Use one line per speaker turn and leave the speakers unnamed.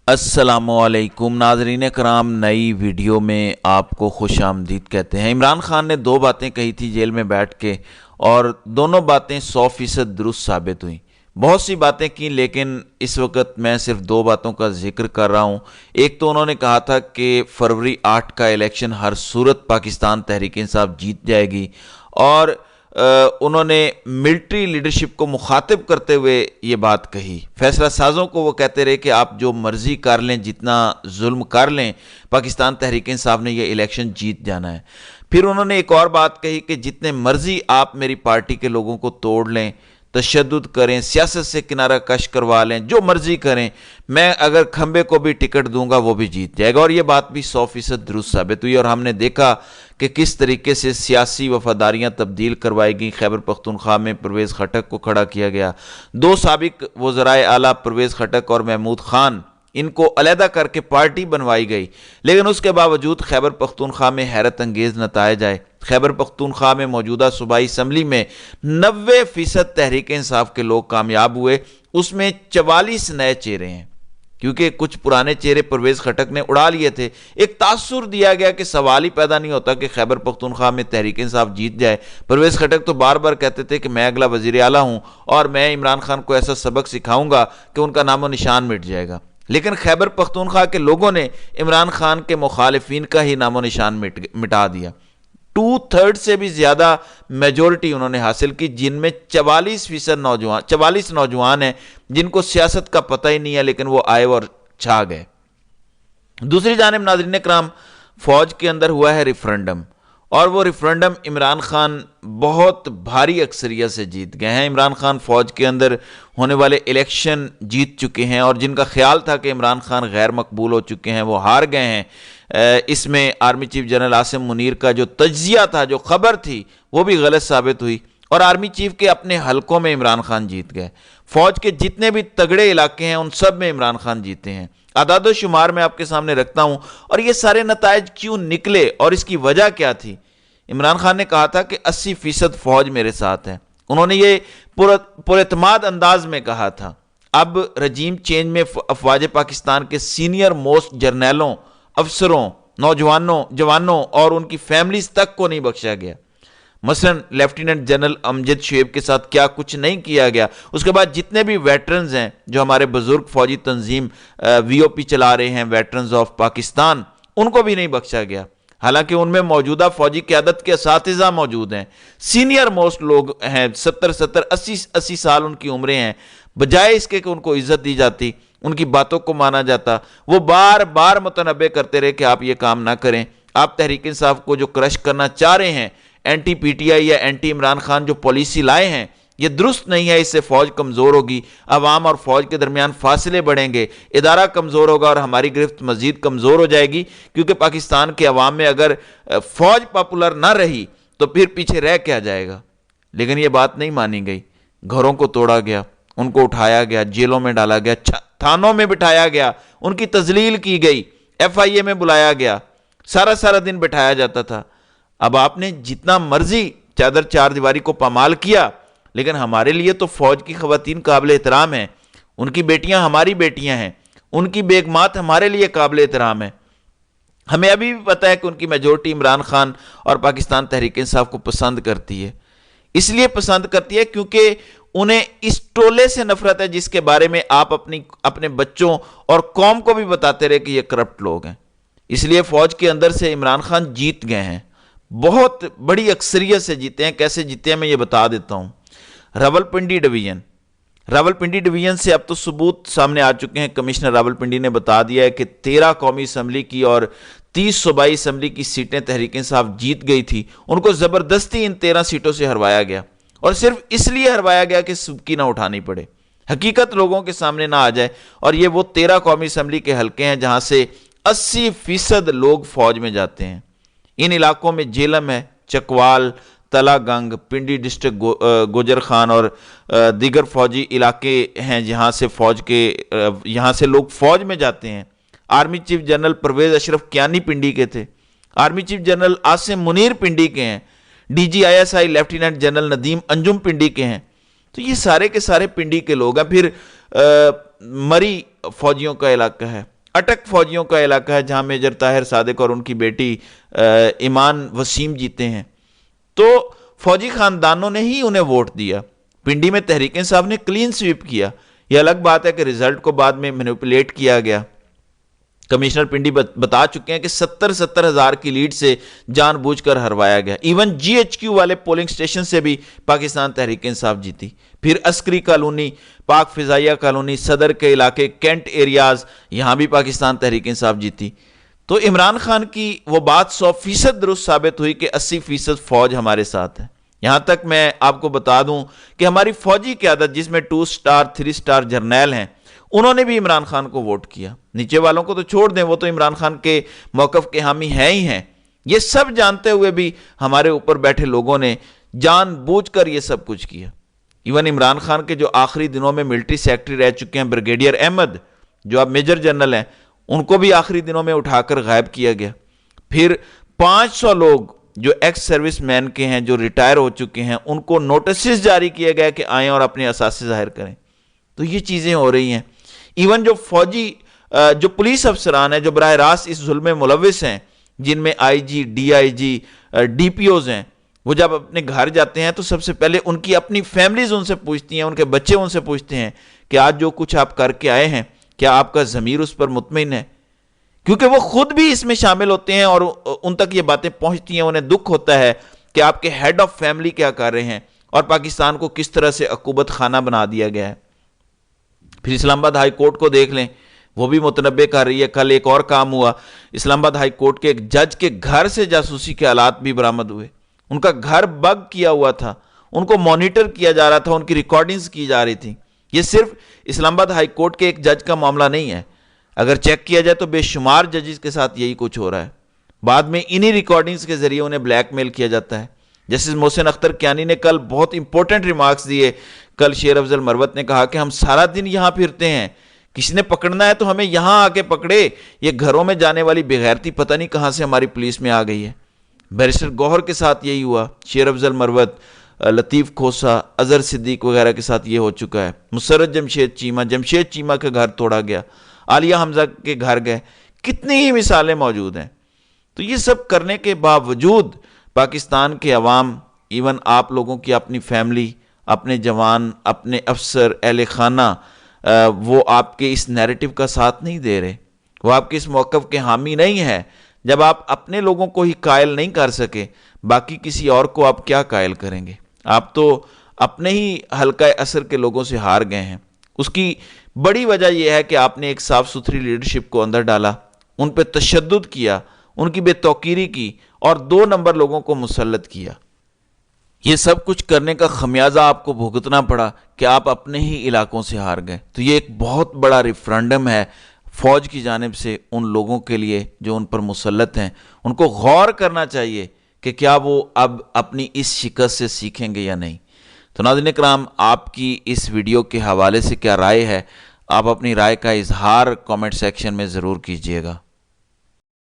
السلام علیکم ناظرین کرام، نئی ویڈیو میں آپ کو خوش آمدید کہتے ہیں۔ عمران خان نے دو باتیں کہی تھی جیل میں بیٹھ کے، اور دونوں باتیں 100% درست ثابت ہوئیں۔ بہت سی باتیں کی، لیکن اس وقت میں صرف دو باتوں کا ذکر کر رہا ہوں۔ ایک تو انہوں نے کہا تھا کہ فروری 8 کا الیکشن ہر صورت پاکستان تحریک انصاف جیت جائے گی، اور انہوں نے ملٹری لیڈرشپ کو مخاطب کرتے ہوئے یہ بات کہی۔ فیصلہ سازوں کو وہ کہتے رہے کہ آپ جو مرضی کر لیں، جتنا ظلم کر لیں، پاکستان تحریک انصاف نے یہ الیکشن جیت جانا ہے۔ پھر انہوں نے ایک اور بات کہی کہ جتنے مرضی آپ میری پارٹی کے لوگوں کو توڑ لیں، تشدد کریں، سیاست سے کنارہ کش کروا لیں، جو مرضی کریں، میں اگر کھمبے کو بھی ٹکٹ دوں گا وہ بھی جیت جائے گا۔ اور یہ بات بھی 100% درست ثابت ہوئی، اور ہم نے دیکھا کہ کس طریقے سے سیاسی وفاداریاں تبدیل کروائی گئیں۔ خیبر پختونخوا میں پرویز خٹک کو کھڑا کیا گیا، دو سابق وزرائے اعلیٰ پرویز خٹک اور محمود خان، ان کو علیحدہ کر کے پارٹی بنوائی گئی، لیکن اس کے باوجود خیبر پختونخوا میں حیرت انگیز نتائج آئے۔ خیبر پختونخوا میں موجودہ صوبائی اسمبلی میں 90% تحریک انصاف کے لوگ کامیاب ہوئے، اس میں 44 نئے چہرے ہیں، کیونکہ کچھ پرانے چہرے پرویز خٹک نے اڑا لیے تھے۔ ایک تاثر دیا گیا کہ سوال ہی پیدا نہیں ہوتا کہ خیبر پختونخوا میں تحریک انصاف جیت جائے۔ پرویز خٹک تو بار بار کہتے تھے کہ میں اگلا وزیر اعلیٰ ہوں، اور میں عمران خان کو ایسا سبق سکھاؤں گا کہ ان کا نام و نشان مٹ جائے گا، لیکن خیبر پختونخوا کے لوگوں نے عمران خان کے مخالفین کا ہی نام و نشان مٹا دیا۔ 2/3 سے بھی زیادہ میجورٹی انہوں نے حاصل کی، جن میں 44 نوجوان ہیں جن کو سیاست کا پتہ ہی نہیں ہے، لیکن وہ آئے اور چھا گئے۔ دوسری جانب ناظرین کرام، فوج کے اندر ہوا ہے ریفرنڈم، اور وہ ریفرنڈم عمران خان بہت بھاری اکثریت سے جیت گئے ہیں۔ عمران خان فوج کے اندر ہونے والے الیکشن جیت چکے ہیں، اور جن کا خیال تھا کہ عمران خان غیر مقبول ہو چکے ہیں وہ ہار گئے ہیں۔ اس میں army chief general Asim Munir کا جو تجزیہ تھا، جو خبر تھی، وہ بھی غلط ثابت ہوئی، اور آرمی چیف کے اپنے حلقوں میں عمران خان جیت گئے۔ فوج کے جتنے بھی تگڑے علاقے ہیں ان سب میں عمران خان جیتے ہیں۔ اعداد و شمار میں آپ کے سامنے رکھتا ہوں، اور یہ سارے نتائج کیوں نکلے اور اس کی وجہ کیا تھی۔ عمران خان نے کہا تھا کہ 80% فوج میرے ساتھ ہے، انہوں نے یہ پر اعتماد انداز میں کہا تھا۔ اب رجیم چینج میں افواج پاکستان کے سینئر موسٹ جرنیلوں، افسروں، جوانوں اور ان کی فیملیز تک کو نہیں بخشا گیا۔ مثلا لیفٹیننٹ جنرل امجد شعیب کے ساتھ کیا کچھ نہیں کیا گیا۔ اس کے بعد جتنے بھی ویٹرنز ہیں، جو ہمارے بزرگ فوجی تنظیم VOP چلا رہے ہیں، ویٹرنز آف پاکستان، ان کو بھی نہیں بخشا گیا، حالانکہ ان میں موجودہ فوجی قیادت کے اساتذہ موجود ہیں، سینئر موسٹ لوگ ہیں، 70 سال ان کی عمریں ہیں۔ بجائے اس کے کہ ان کو عزت دی جاتی، ان کی باتوں کو مانا جاتا، وہ بار بار متنبہ کرتے رہے کہ آپ یہ کام نہ کریں۔ آپ تحریک انصاف کو جو کرش کرنا چاہ رہے ہیں، اینٹی PTI یا اینٹی عمران خان جو پالیسی لائے ہیں، یہ درست نہیں ہے، اس سے فوج کمزور ہوگی، عوام اور فوج کے درمیان فاصلے بڑھیں گے، ادارہ کمزور ہوگا، اور ہماری گرفت مزید کمزور ہو جائے گی، کیونکہ پاکستان کے عوام میں اگر فوج پاپولر نہ رہی تو پھر پیچھے رہ کیا جائے گا۔ لیکن یہ بات نہیں مانی گئی، گھروں کو توڑا گیا، ان کو اٹھایا گیا، جیلوں میں ڈالا گیا، تھانوں میں بٹھایا گیا، ان کی تذلیل کی گئی، FIA میں بلایا گیا، سارا دن بٹھایا جاتا تھا۔ اب آپ نے جتنا مرضی چادر چار دیواری کو پامال کیا، لیکن ہمارے لیے تو فوج کی خواتین قابل احترام ہیں، ان کی بیٹیاں ہماری بیٹیاں ہیں، ان کی بیگمات ہمارے لیے قابل احترام ہیں۔ ہمیں ابھی بھی پتہ ہے کہ ان کی میجورٹی عمران خان اور پاکستان تحریک انصاف کو پسند کرتی ہے، اس لیے پسند کرتی ہے کیونکہ انہیں اس ٹولے سے نفرت ہے جس کے بارے میں آپ اپنے بچوں اور قوم کو بھی بتاتے رہے کہ یہ کرپٹ لوگ ہیں۔ اس لیے فوج کے اندر سے عمران خان جیت گئے ہیں، بہت بڑی اکثریت سے جیتے ہیں۔ کیسے جیتے ہیں میں یہ بتا دیتا ہوں۔ راولپنڈی ڈویژن سے اب تو ثبوت سامنے آ چکے ہیں۔ کمشنر راولپنڈی نے بتا دیا ہے کہ 13 قومی اسمبلی کی اور 30 صوبائی اسمبلی کی سیٹیں تحریک انصاف جیت گئی تھی، ان کو زبردستی ان 13 سیٹوں سے ہروایا گیا، اور صرف اس لیے ہروایا گیا کہ سبکی نہ اٹھانی پڑے، حقیقت لوگوں کے سامنے نہ آ جائے۔ اور یہ وہ 13 قومی اسمبلی کے حلقے ہیں جہاں سے 80% لوگ فوج میں جاتے ہیں۔ ان علاقوں میں جیلم ہے، چکوال، تلا گنگ، پنڈی ڈسٹرکٹ گوجر خان اور دیگر فوجی علاقے ہیں یہاں سے لوگ فوج میں جاتے ہیں۔ Army chief general Pervez Ashraf Kayani Pindi کے تھے، army chief general Asim Munir Pindi کے ہیں، DG ISI lieutenant general Nadeem Anjum Pindi کے ہیں۔ تو یہ سارے کے سارے پنڈی کے لوگ ہیں۔ پھر مری فوجیوں کا علاقہ ہے، اٹک فوجیوں کا علاقہ ہے جہاں میجر طاہر صادق اور ان کی بیٹی ایمان وسیم جیتے ہیں، تو فوجی خاندانوں نے ہی انہیں ووٹ دیا۔ پنڈی میں تحریک انصاف نے کلین سویپ کیا۔ یہ الگ بات ہے کہ رزلٹ کو بعد میں مینیپولیٹ کیا گیا۔ کمشنر پنڈی بتا چکے ہیں کہ 70 ہزار کی لیڈ سے جان بوجھ کر ہروایا گیا۔ ایون جی ایچ کیو والے پولنگ سٹیشن سے بھی پاکستان تحریک انصاف جیتی۔ پھر عسکری کالونی، پاک فضائیہ کالونی، صدر کے علاقے، کینٹ ایریاز، یہاں بھی پاکستان تحریک انصاف جیتی۔ تو عمران خان کی وہ بات 100% درست ثابت ہوئی کہ 80% فوج ہمارے ساتھ ہے۔ یہاں تک میں آپ کو بتا دوں کہ ہماری فوجی قیادت، جس میں 2 سٹار 3 سٹار جرنیل ہیں، انہوں نے بھی عمران خان کو ووٹ کیا۔ نیچے والوں کو تو چھوڑ دیں، وہ تو عمران خان کے موقف کے حامی ہیں ہی ہیں۔ یہ سب جانتے ہوئے بھی ہمارے اوپر بیٹھے لوگوں نے جان بوجھ کر یہ سب کچھ کیا۔ ایون عمران خان کے جو آخری دنوں میں ملٹری سیکٹری رہ چکے ہیں بریگیڈیئر احمد، جو اب میجر جنرل ہیں، ان کو بھی آخری دنوں میں اٹھا کر غائب کیا گیا۔ پھر 500 لوگ جو ایکس سروس مین کے ہیں، جو ریٹائر ہو چکے ہیں، ان کو نوٹسز جاری کیے گئے کہ آئیں اور اپنے اثاثے ظاہر کریں۔ تو یہ چیزیں ہو رہی ہیں۔ ایون جو فوجی جو پولیس افسران ہیں جو براہ راست اس ظلم میں ملوث ہیں، جن میں I G, D I G, D P Os ہیں، وہ جب اپنے گھر جاتے ہیں تو سب سے پہلے ان کی اپنی فیملیز ان سے پوچھتی ہیں، ان کے بچے ان سے پوچھتے ہیں کہ آج جو کچھ آپ کر کے آئے ہیں، کیا آپ کا ضمیر اس پر مطمئن ہے؟ کیونکہ وہ خود بھی اس میں شامل ہوتے ہیں اور ان تک یہ باتیں پہنچتی ہیں، انہیں دکھ ہوتا ہے کہ آپ کے ہیڈ آف فیملی کیا کر رہے ہیں اور پاکستان کو کس طرح سے عقوبت خانہ بنا دیا گیا ہے۔ پھر اسلام آباد ہائی کورٹ کو دیکھ لیں، وہ بھی متنبع کر رہی ہے۔ کل ایک اور کام ہوا، اسلام آباد ہائی کورٹ کے ایک جج کے گھر سے جاسوسی کے آلات بھی برآمد ہوئے۔ ان کا گھر بگ کیا ہوا تھا، ان کو مانیٹر کیا جا رہا تھا، ان کی ریکارڈنگز کی جا رہی تھی۔ یہ صرف اسلام آباد ہائی کورٹ کے ایک جج کا معاملہ نہیں ہے، اگر چیک کیا جائے تو بے شمار ججز کے ساتھ یہی کچھ ہو رہا ہے۔ بعد میں انہی ریکارڈنگز کے ذریعے انہیں بلیک میل کیا جاتا ہے۔ جسٹس محسن اختر کیانی نے کل بہت امپورٹنٹ ریمارکس دیے۔ کل شیر افضل مروت نے کہا کہ ہم سارا دن یہاں پھرتے ہیں، کسی نے پکڑنا ہے تو ہمیں یہاں آ کے پکڑے، یہ گھروں میں جانے والی بغیرتی پتہ نہیں کہاں سے ہماری پولیس میں آ گئی ہے۔ بیرسٹر گوہر کے ساتھ یہی ہوا، شیر افضل مروت، لطیف کھوسا، اظہر صدیق وغیرہ کے ساتھ یہ ہو چکا ہے۔ مسرت جمشید چیمہ کا گھر توڑا گیا، عالیہ حمزہ کے گھر گئے، کتنی ہی مثالیں موجود ہیں۔ تو یہ سب کرنے کے باوجود پاکستان کے عوام، ایون آپ لوگوں کی اپنی فیملی، اپنے جوان، اپنے افسر، اہل خانہ، وہ آپ کے اس نیریٹو کا ساتھ نہیں دے رہے، وہ آپ کے اس موقف کے حامی نہیں ہے۔ جب آپ اپنے لوگوں کو ہی قائل نہیں کر سکے، باقی کسی اور کو آپ کیا قائل کریں گے؟ آپ تو اپنے ہی حلقہ اثر کے لوگوں سے ہار گئے ہیں۔ اس کی بڑی وجہ یہ ہے کہ آپ نے ایک صاف ستھری لیڈرشپ کو اندر ڈالا، ان پہ تشدد کیا، ان کی بے توقیری کی اور 2 نمبر لوگوں کو مسلط کیا۔ یہ سب کچھ کرنے کا خمیازہ آپ کو بھگتنا پڑا کہ آپ اپنے ہی علاقوں سے ہار گئے۔ تو یہ ایک بہت بڑا ریفرنڈم ہے فوج کی جانب سے ان لوگوں کے لیے جو ان پر مسلط ہیں۔ ان کو غور کرنا چاہیے کہ کیا وہ اب اپنی اس شکست سے سیکھیں گے یا نہیں۔ تو ناظرین کرام، آپ کی اس ویڈیو کے حوالے سے کیا رائے ہے؟ آپ اپنی رائے کا اظہار کامنٹ سیکشن میں ضرور کیجیے گا۔